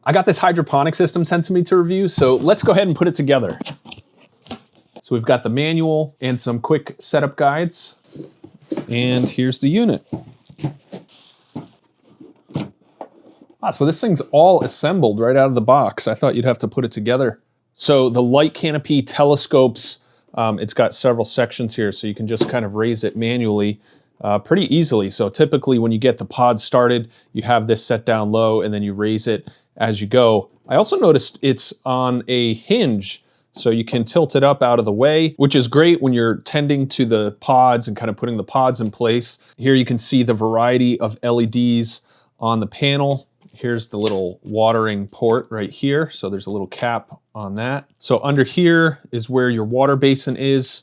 I got this hydroponic system sent to me to review, so let's go ahead and put it together. So we've got the manual and some quick setup guides. And here's the unit. So this thing's all assembled right out of the box. I thought you'd have to put it together. So the light canopy telescopes, it's got several sections here, so you can just kind of raise it manually pretty easily. So typically when you get the pod started, you have this set down low and then you raise it as you go. I also noticed it's on a hinge, so you can tilt it up out of the way, which is great when you're tending to the pods and kind of putting the pods in place. Here you can see the variety of LEDs on the panel. Here's the little watering port right here. So there's a little cap on that. So under here is where your water basin is.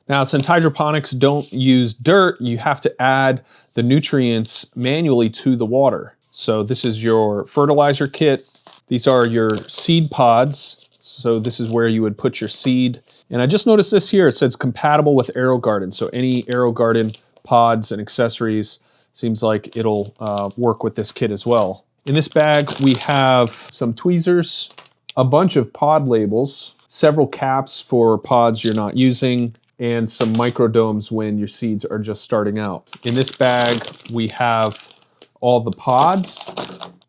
Now, since hydroponics don't use dirt, you have to add the nutrients manually to the water. So this is your fertilizer kit. These are your seed pods. So this is where you would put your seed. And I just noticed this here, it says compatible with AeroGarden. So any AeroGarden pods and accessories, seems like it'll work with this kit as well. In this bag, we have some tweezers, a bunch of pod labels, several caps for pods you're not using, and some microdomes when your seeds are just starting out. In this bag, we have all the pods.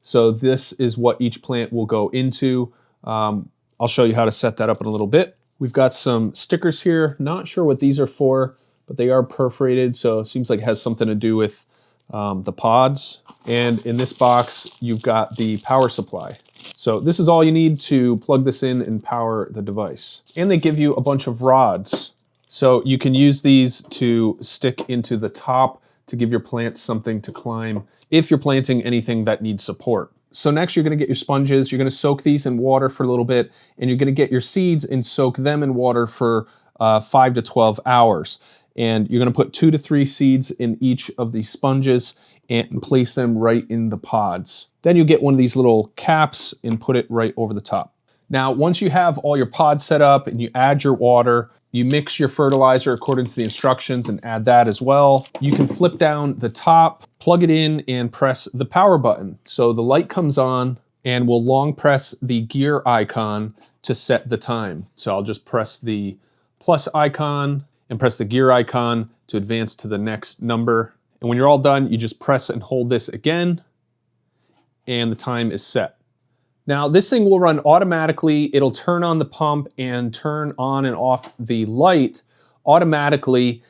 So this is what each plant will go into. I'll show you how to set that up in a little bit. We've got some stickers here. Not sure what these are for, but they are perforated, so it seems like it has something to do with the pods. And in this box, you've got the power supply. So this is all you need to plug this in and power the device. And they give you a bunch of rods. So you can use these to stick into the top to give your plants something to climb if you're planting anything that needs support. So next you're gonna get your sponges, you're gonna soak these in water for a little bit, and you're gonna get your seeds and soak them in water for 5 to 12 hours. And you're gonna put 2 to 3 seeds in each of these sponges and place them right in the pods. Then you get one of these little caps and put it right over the top. Now, once you have all your pods set up and you add your water, you mix your fertilizer according to the instructions and add that as well. You can flip down the top, plug it in, and press the power button. So the light comes on, and we'll long press the gear icon to set the time. So I'll just press the plus icon and press the gear icon to advance to the next number. And when you're all done, you just press and hold this again, and the time is set. Now this thing will run automatically. It'll turn on the pump and turn on and off the light automatically.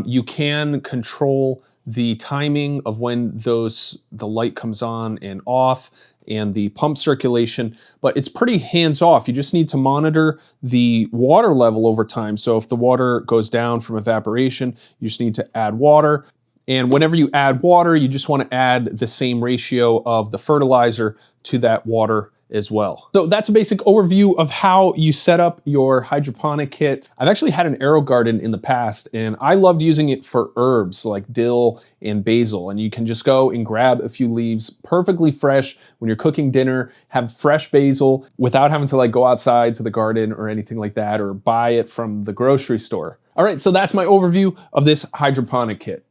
You can control the timing of when the light comes on and off and the pump circulation, but it's pretty hands-off. You just need to monitor the water level over time. So if the water goes down from evaporation, you just need to add water. And whenever you add water, you just want to add the same ratio of the fertilizer to that water as well. So that's a basic overview of how you set up your hydroponic kit. I've actually had an AeroGarden in the past, and I loved using it for herbs like dill and basil. And you can just go and grab a few leaves perfectly fresh when you're cooking dinner, have fresh basil without having to go outside to the garden or anything like that, or buy it from the grocery store. All right, so that's my overview of this hydroponic kit.